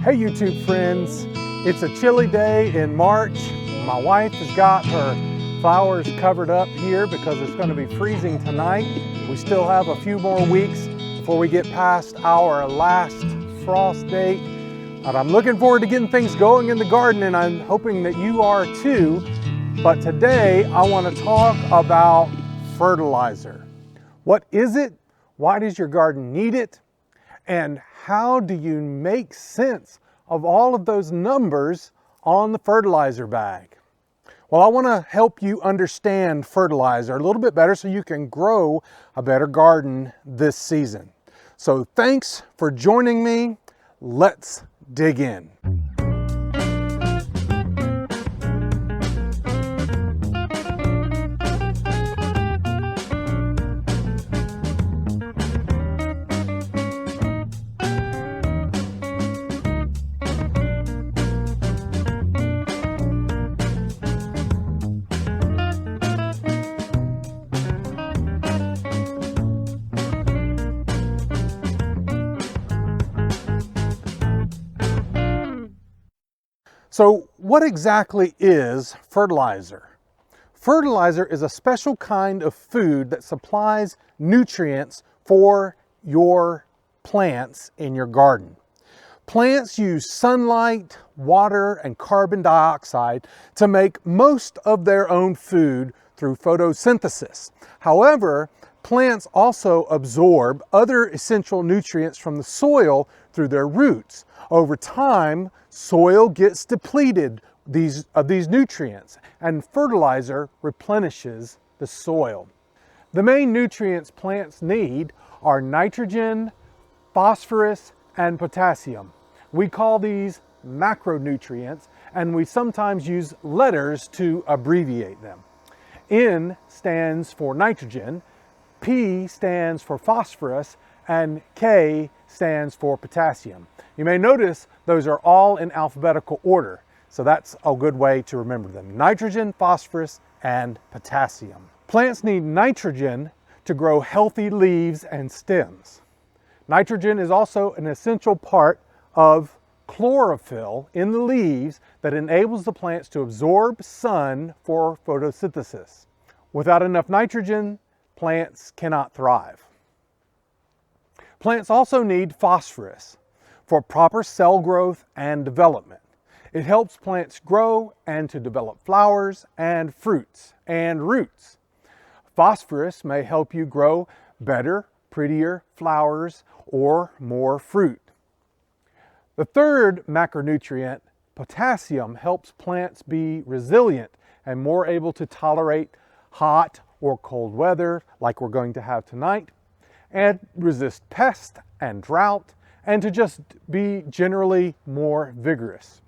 Hey YouTube friends, it's a chilly day in March. My wife has got her flowers covered up here because it's going to be freezing tonight. We still have a few more weeks before we get past our last frost date. And I'm looking forward to getting things going in the garden, and I'm hoping that you are too. But today I want to talk about fertilizer. What is it? Why does your garden need it? And how do you make sense of all of those numbers on the fertilizer bag? Well, I want to help you understand fertilizer a little bit better so you can grow a better garden this season. So thanks for joining me. Let's dig in. So what exactly is fertilizer? Fertilizer is a special kind of food that supplies nutrients for your plants in your garden. Plants use sunlight, water, and carbon dioxide to make most of their own food through photosynthesis. However, plants also absorb other essential nutrients from the soil through their roots. Over time, soil gets depleted of these nutrients, and fertilizer replenishes the soil. The main nutrients plants need are nitrogen, phosphorus, and potassium. We call these macronutrients, and we sometimes use letters to abbreviate them. N stands for nitrogen, P stands for phosphorus, and K stands for potassium. You may notice those are all in alphabetical order, so that's a good way to remember them. Nitrogen, phosphorus, and potassium. Plants need nitrogen to grow healthy leaves and stems. Nitrogen is also an essential part of chlorophyll in the leaves that enables the plants to absorb sun for photosynthesis. Without enough nitrogen, plants cannot thrive. Plants also need phosphorus for proper cell growth and development. It helps plants grow and to develop flowers and fruits and roots. Phosphorus may help you grow better, prettier flowers or more fruit. The third macronutrient, potassium, helps plants be resilient and more able to tolerate hot or cold weather like we're going to have tonight, and resist pest and drought, and to just be generally more vigorous.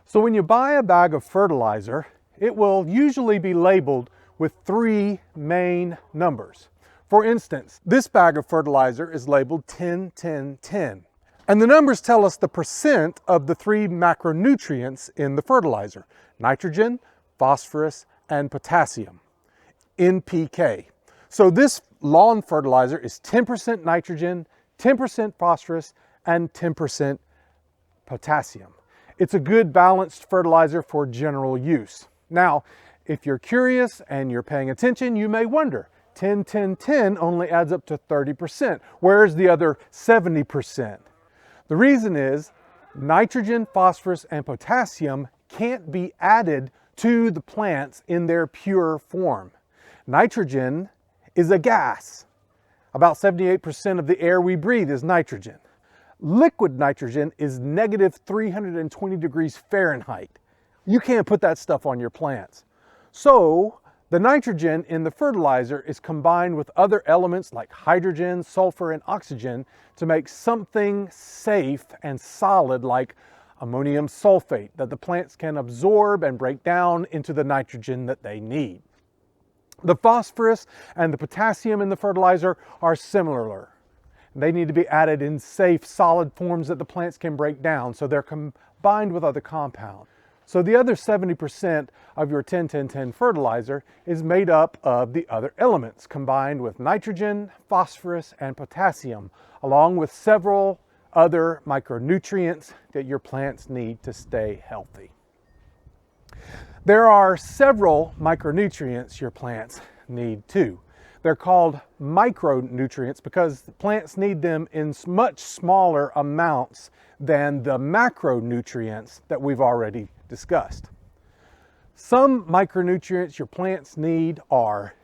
So when you buy a bag of fertilizer, it will usually be labeled with 3 main numbers. For instance, this bag of fertilizer is labeled 10, 10, 10. And the numbers tell us the percent of the 3 macronutrients in the fertilizer: nitrogen, phosphorus, and potassium, NPK. So this lawn fertilizer is 10% nitrogen, 10% phosphorus, and 10% potassium. It's a good balanced fertilizer for general use. Now, if you're curious and you're paying attention, you may wonder, 10, 10, 10 only adds up to 30%. Where's the other 70%? The reason is nitrogen, phosphorus, and potassium can't be added to the plants in their pure form. Nitrogen is a gas. About 78% of the air we breathe is nitrogen. Liquid nitrogen is negative 320 degrees Fahrenheit. You can't put that stuff on your plants. So the nitrogen in the fertilizer is combined with other elements like hydrogen, sulfur, and oxygen to make something safe and solid like ammonium sulfate that the plants can absorb and break down into the nitrogen that they need. The phosphorus and the potassium in the fertilizer are similar. They need to be added in safe, solid forms that the plants can break down, so they're combined with other compounds. So the other 70% of your 10-10-10 fertilizer is made up of the other elements combined with nitrogen, phosphorus, and potassium, along with several other micronutrients that your plants need to stay healthy. There are several micronutrients your plants need too. They're called micronutrients because the plants need them in much smaller amounts than the macronutrients that we've already discussed. Some micronutrients your plants need are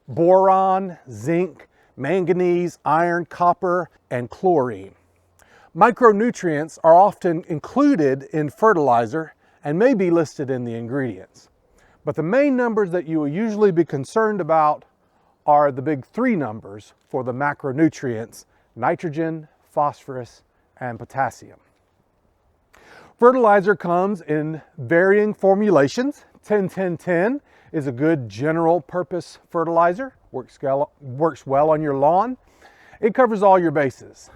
boron, zinc, manganese, iron, copper, and chlorine. Micronutrients are often included in fertilizer and may be listed in the ingredients. But the main numbers that you will usually be concerned about are the big three numbers for the macronutrients: nitrogen, phosphorus, and potassium. Fertilizer comes in varying formulations. 10-10-10 is a good general purpose fertilizer, works well on your lawn. It covers all your bases.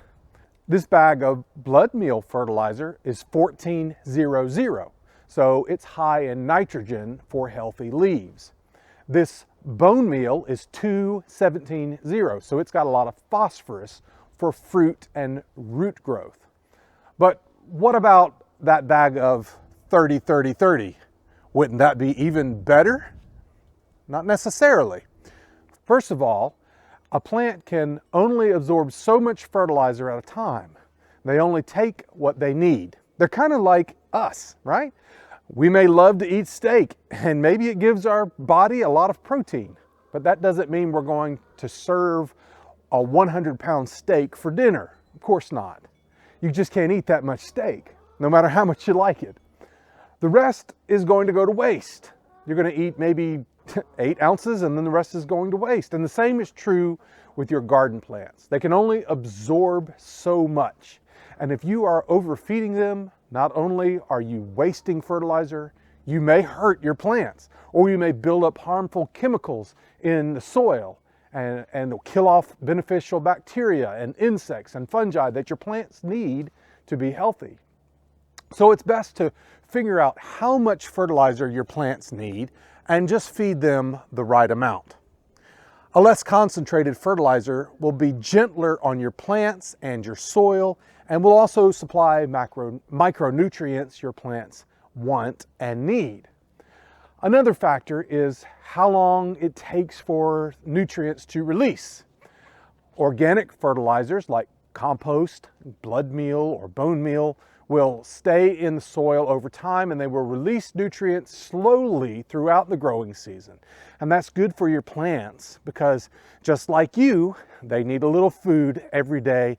This bag of blood meal fertilizer is 14-0-0, so it's high in nitrogen for healthy leaves. This bone meal is 2-17-0, so it's got a lot of phosphorus for fruit and root growth. But what about that bag of 30-30-30? Wouldn't that be even better? Not necessarily. First of all, a plant can only absorb so much fertilizer at a time. They only take what they need. They're kind of like us, right? We may love to eat steak, and maybe it gives our body a lot of protein, but that doesn't mean we're going to serve a 100-pound steak for dinner. Of course not. You just can't eat that much steak, no matter how much you like it. The rest is going to go to waste. You're going to eat maybe 8 ounces, and then the rest is going to waste. And the same is true with your garden plants. They can only absorb so much. And if you are overfeeding them, not only are you wasting fertilizer, you may hurt your plants, or you may build up harmful chemicals in the soil and kill off beneficial bacteria and insects and fungi that your plants need to be healthy. So it's best to figure out how much fertilizer your plants need and just feed them the right amount. A less concentrated fertilizer will be gentler on your plants and your soil, and will also supply micronutrients your plants want and need. Another factor is how long it takes for nutrients to release. Organic fertilizers like compost, blood meal, or bone meal will stay in the soil over time, and they will release nutrients slowly throughout the growing season. And that's good for your plants because just like you, they need a little food every day,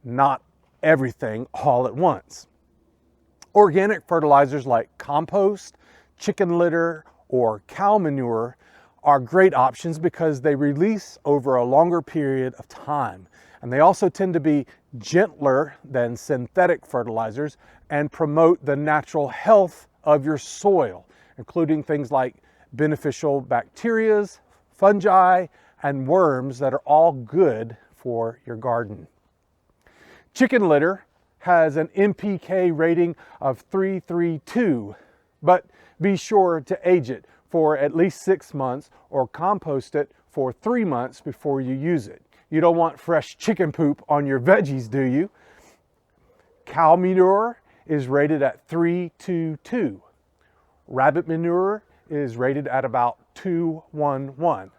not everything all at once. Organic fertilizers like compost, chicken litter, or cow manure are great options because they release over a longer period of time. And they also tend to be gentler than synthetic fertilizers and promote the natural health of your soil, including things like beneficial bacteria, fungi, and worms that are all good for your garden. Chicken litter has an NPK rating of 332, but be sure to age it for at least 6 months or compost it for 3 months before you use it. You don't want fresh chicken poop on your veggies, do you? Cow manure is rated at 322. Rabbit manure is rated at about 211.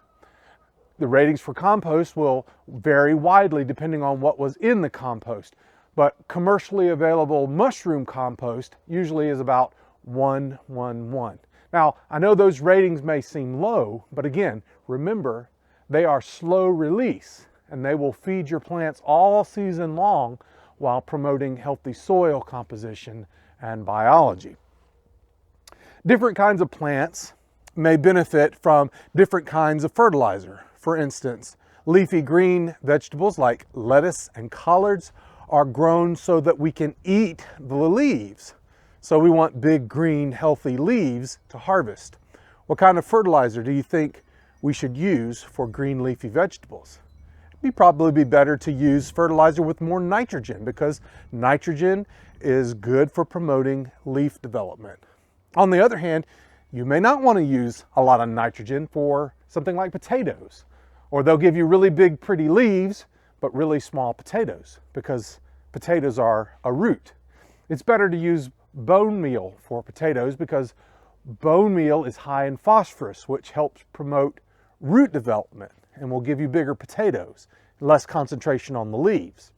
The ratings for compost will vary widely depending on what was in the compost, but commercially available mushroom compost usually is about 111. Now, I know those ratings may seem low, but again, remember, they are slow release, and they will feed your plants all season long while promoting healthy soil composition and biology. Different kinds of plants may benefit from different kinds of fertilizer. For instance, leafy green vegetables like lettuce and collards are grown so that we can eat the leaves. So we want big, green, healthy leaves to harvest. What kind of fertilizer do you think we should use for green leafy vegetables? It'd probably be better to use fertilizer with more nitrogen because nitrogen is good for promoting leaf development. On the other hand, you may not want to use a lot of nitrogen for something like potatoes, or they'll give you really big, pretty leaves, but really small potatoes because potatoes are a root. It's better to use bone meal for potatoes because bone meal is high in phosphorus, which helps promote root development and will give you bigger potatoes, less concentration on the leaves.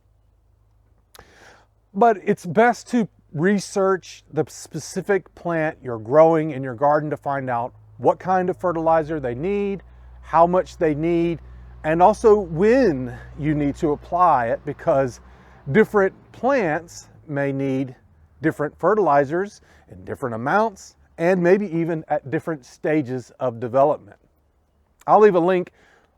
But it's best to research the specific plant you're growing in your garden to find out what kind of fertilizer they need, how much they need, and also when you need to apply it, because different plants may need different fertilizers in different amounts and maybe even at different stages of development. I'll leave a link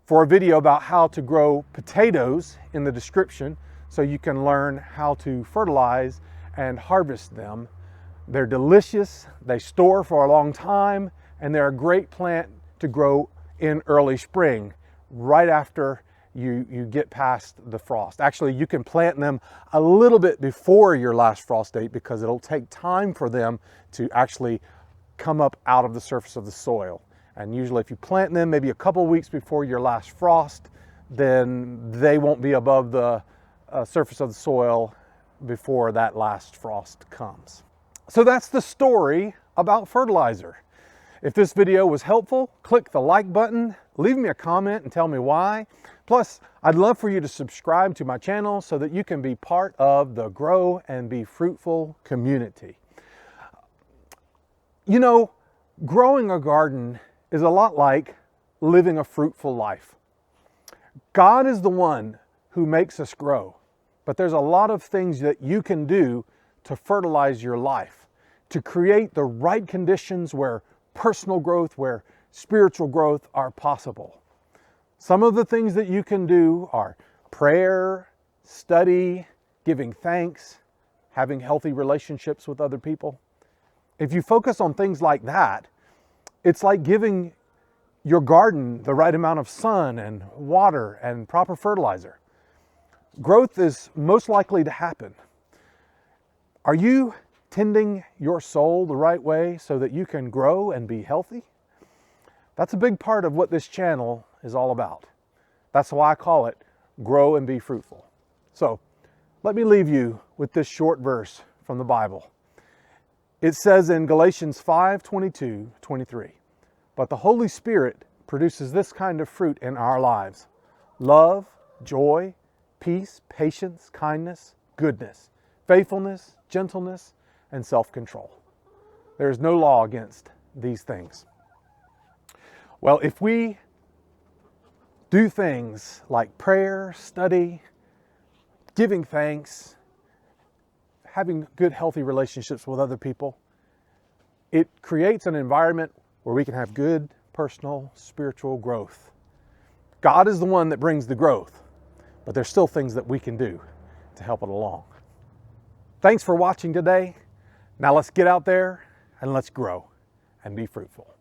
for a video about how to grow potatoes in the description so you can learn how to fertilize and harvest them. They're delicious, they store for a long time, and they're a great plant to grow in early spring, right after you get past the frost. Actually, you can plant them a little bit before your last frost date because it'll take time for them to actually come up out of the surface of the soil. And usually if you plant them maybe a couple weeks before your last frost, then they won't be above the surface of the soil before that last frost comes. So that's the story about fertilizer. If this video was helpful, click the like button, leave me a comment and tell me why. Plus, I'd love for you to subscribe to my channel so that you can be part of the Grow and Be Fruitful community. You know, growing a garden is a lot like living a fruitful life. God is the one who makes us grow, but there's a lot of things that you can do to fertilize your life, to create the right conditions where personal growth, where spiritual growth are possible. Some of the things that you can do are prayer, study, giving thanks, having healthy relationships with other people. If you focus on things like that, it's like giving your garden the right amount of sun and water and proper fertilizer. Growth is most likely to happen. Are you tending your soul the right way so that you can grow and be healthy? That's a big part of what this channel is all about. That's why I call it Grow and Be Fruitful. So let me leave you with this short verse from the Bible. It says in Galatians 5:22-23, "But the Holy Spirit produces this kind of fruit in our lives: love, joy, peace, patience, kindness, goodness, faithfulness, gentleness, and self-control. There is no law against these things." Well, if we do things like prayer, study, giving thanks, having good, healthy relationships with other people, it creates an environment where we can have good personal, spiritual growth. God is the one that brings the growth, but there's still things that we can do to help it along. Thanks for watching today. Now let's get out there and let's grow and be fruitful.